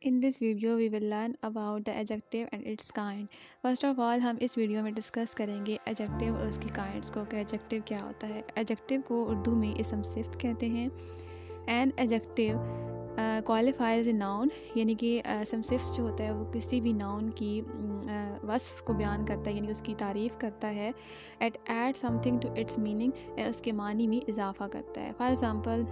In this video we will learn about the adjective and its kind. First of all ہم اس video میں discuss کریں گے adjective اور اس کی kinds کو کہ adjective کیا ہوتا ہے. adjective کو اردو میں اسم صفت کہتے ہیں. An adjective qualifies a noun یعنی کہ اسم صفت جو ہوتا ہے وہ کسی بھی noun کی وصف کو بیان کرتا ہے یعنی اس کی تعریف کرتا ہے. It adds something to its meaning اس کے معنی میں اضافہ کرتا ہے. For example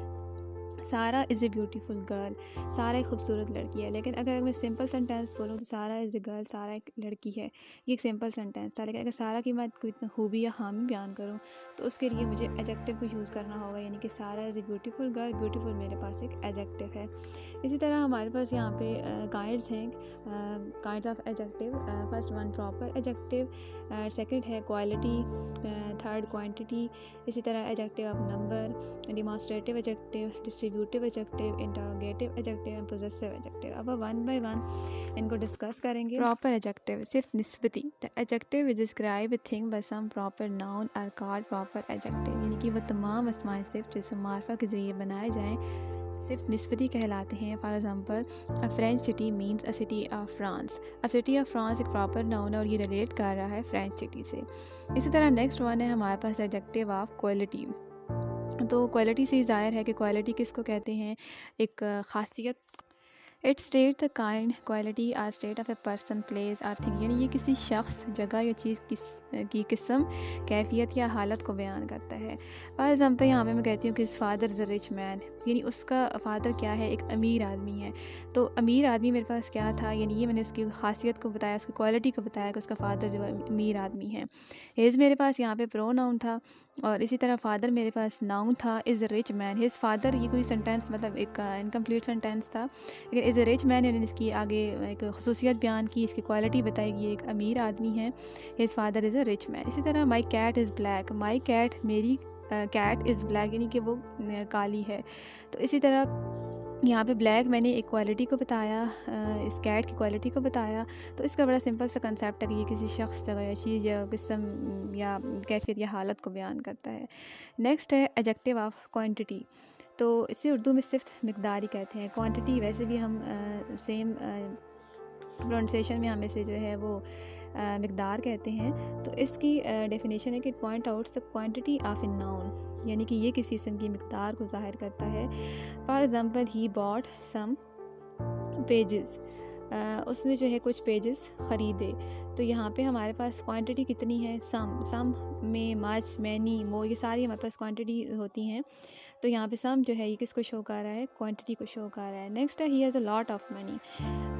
سارا از اے بیوٹیفل گرل. سارا ایک خوبصورت لڑکی ہے. لیکن اگر میں سمپل سینٹینس بولوں تو سارا از اے گرل, سارا ایک لڑکی ہے, یہ ایک سمپل سینٹینس تھا. لیکن اگر سارا کی میں کوئی اتنا خوبی یا خامی بیان کروں تو اس کے لیے مجھے ایجیکٹیو کو یوز کرنا ہوگا, یعنی کہ سارا از اے بیوٹیفل گرل. بیوٹیفل میرے پاس ایک ایجیکٹیو ہے. اسی طرح ہمارے پاس یہاں پہ کائنڈس ہیں, kinds of adjective. First one proper adjective, second ہے کوالٹی, تھرڈ کوانٹٹی. اسی طرح adjective of number, demonstrative adjective, distributive adjective, interrogative adjective and possessive adjective. اب ون بائی ون ان کو ڈسکس کریں گے. پراپر ایجیکٹیو صرف نسبتی. The adjective which describe a thing by some proper noun are called proper adjective, یعنی کہ وہ تمام اسماء صفت جو اسم معرفہ کے ذریعے بنائے جائیں صرف نسبتی کہلاتے ہیں. For example a French city means a city of France. اب سٹی آف فرانس ایک پراپر ناؤن ہے اور یہ ریلیٹ کر رہا ہے فرینچ سٹی سے. اسی طرح نیکسٹ ون ہے ہمارے پاس ایجیکٹیو آف کوالٹی. تو کوالٹی سے ظاہر ہے کہ کوالٹی کس کو کہتے ہیں, ایک خاصیت. It state the kind quality or state of a person place or thing, یعنی یہ کسی شخص, جگہ یا چیز کی قسم, کیفیت یا حالت کو بیان کرتا ہے. فار ایگزامپل یہاں پہ میں کہتی ہوں کہ his father is a rich man, یعنی اس کا فادر کیا ہے, ایک امیر آدمی ہے. تو امیر آدمی میرے پاس کیا تھا, یعنی یہ میں نے اس کی خاصیت کو بتایا, اس کی کوالٹی کو بتایا کہ اس کا فادر جو ہے امیر آدمی ہے. ہز میرے پاس یہاں پہ پرو ناؤن تھا, اور اسی طرح فادر میرے پاس ناؤن تھا is a rich man. His father یہ کوئی سینٹینس مطلب ایک انکمپلیٹ سینٹینس تھا, لیکن از اے رچ مین یعنی اس کی آگے ایک خصوصیت بیان کی, اس کی کوالٹی بتائی کہ یہ ایک امیر آدمی ہے. His father is a rich man. اسی طرح my cat is black. My cat میری کیٹ از بلیک, یعنی کہ وہ کالی ہے. تو اسی طرح یہاں پہ بلیک میں نے ایک کوالٹی کو بتایا, اس کیٹ کی کوالٹی کو بتایا. تو اس کا بڑا سمپل سا کنسیپٹ ہے کہ یہ کسی شخص, جگہ یا چیز یا قسم یا کیفیت یا حالت کو بیان کرتا ہے. نیکسٹ ہے ایجیکٹیو آف کوانٹٹی. تو اسے اردو میں صرف مقدار ہی کہتے ہیں. کوانٹٹی ویسے بھی ہم سیم پروننسیشن میں ہم اسے جو ہے وہ مقدار کہتے ہیں. تو اس کی ڈیفینیشن ہے کہ point out the quantity of a noun, یعنی کہ یہ کسی اسم کی مقدار کو ظاہر کرتا ہے. For example he bought some pages, اس نے جو ہے کچھ پیجز خریدے. تو یہاں پہ ہمارے پاس کوانٹٹی کتنی ہے, سم میں مچ, مینی, مور, یہ ساری ہمارے پاس کوانٹٹی ہوتی ہیں. تو یہاں پہ سم جو ہے یہ کس کو شو کر رہا ہے, کوانٹٹی کو شو کر رہا ہے. نیکسٹ ہے ہی ہیز اے لاٹ آف منی.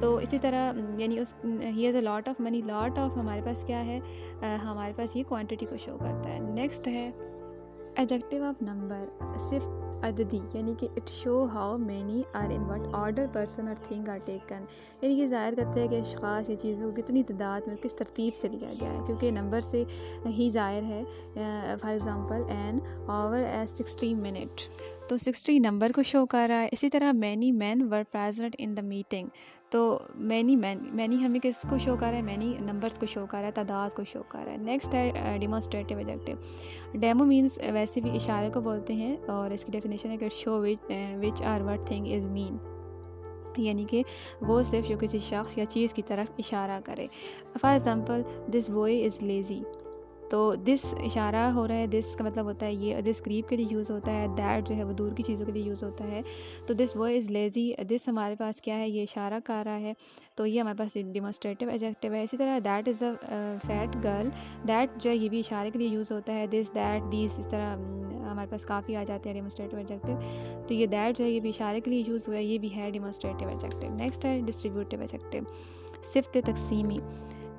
تو اسی طرح یعنی اس he has a lot of money, lot of ہمارے پاس کیا ہے, ہمارے پاس یہ کوانٹٹی کو شو کرتا ہے. نیکسٹ ہے ایجیکٹیو آف نمبر, صرف عددی, یعنی کہ it show how many or in what order person اور تھنگ آر ٹیکن, یعنی کہ ظاہر کرتے ہیں کہ اشخاص یا چیزوں کو کتنی تعداد میں کس ترتیب سے لیا گیا ہے, کیونکہ نمبر سے ہی ظاہر ہے. For example an hour as 60 minute, تو 60 نمبر کو شو کر رہا ہے. اسی طرح many men were present in the meeting. تو مینی ہمیں کس کو شو کر رہا ہے, مینی نمبرس کو شو کر رہا ہے, تعداد کو شو کر رہا ہے. نیکسٹ ہے ڈیمانسٹریٹیو ایجیکٹیو. ڈیمو مینس ویسے بھی اشارے کو بولتے ہیں, اور اس کی ڈیفینیشن ہے کہ show which or what thing is mean, یعنی کہ وہ صرف جو کسی شخص یا چیز کی طرف اشارہ کرے. For example this boy is lazy. تو دس اشارہ ہو رہا ہے, دس کا مطلب ہوتا ہے یہ, دس قریب کے لیے یوز ہوتا ہے, دیٹ جو ہے وہ دور کی چیزوں کے لیے یوز ہوتا ہے. تو دس بوائے از لیزی, دس ہمارے پاس کیا ہے, یہ اشارہ کر رہا ہے, تو یہ ہمارے پاس ڈیمانسٹریٹیو ایجیکٹیو ہے. اسی طرح that is a fat girl, that جو ہے یہ بھی اشارے کے لیے یوز ہوتا ہے. دس, دیٹ, دیز, اس طرح ہمارے پاس کافی آ جاتے ہیں ڈیمانسٹریٹیو ایجیکٹیو. تو یہ دیٹ جو ہے یہ بھی اشارے کے لیے یوز ہوا ہے, یہ بھی ہے ڈیمانسٹریٹیو ایجیکٹیو. نیکسٹ ہے ڈسٹریبیوٹیو ایجیکٹیو, صفت تقسیمی.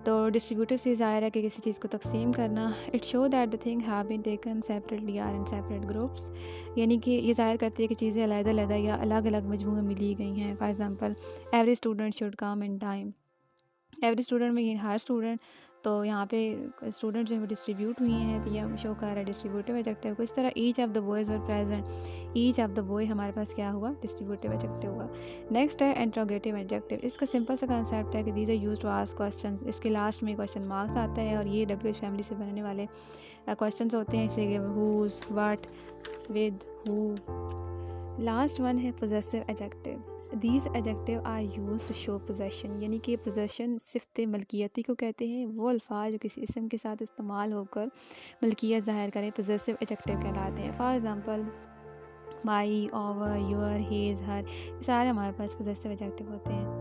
تو ڈسٹریبیوٹیو سے ظاہر ہے کہ کسی چیز کو تقسیم کرنا. It show that the thing have been taken separately or in separate groups, یعنی کہ یہ ظاہر کرتی ہے کہ چیزیں علیحدہ علیحدہ یا الگ الگ مجموعے میں لی گئی ہیں. For example every student should come in time. Every student میں یہ ہر اسٹوڈنٹ, تو یہاں پہ اسٹوڈنٹ جو ہے وہ ڈسٹریبیوٹ ہوئی ہیں, تو یہ شو کر رہا ہے ڈسٹریبیوٹیو ایجیکٹیو کو. اس طرح each of the boys were present, each of the boy ہمارے پاس کیا ہوا, ڈسٹریبیوٹیو ایجیکٹیو ہوا. نیکسٹ ہے انٹروگیٹیو ایجیکٹیو. اس کا سمپل سا کنسیپٹ ہے کہ these are use to ask questions. اس کے لاسٹ میں کوسچن مارکس آتا ہے, اور یہ ڈبلیو ایچ فیملی سے بننے والے کوسچنز ہوتے ہیں, جیسے کہ whose, what, which, who. Last one ہے possessive adjective. These adjective are use to show position, یعنی کہ پوزیشن صفت ملکیتی کو کہتے ہیں وہ الفاظ جو کسی اسم کے ساتھ استعمال ہو کر ملکیت ظاہر کریں پوزیسو ایجیکٹیو کہلاتے ہیں. For example my, our, your, his, her, یہ سارے ہمارے پاس پوزیسو ایجیکٹیو ہوتے ہیں.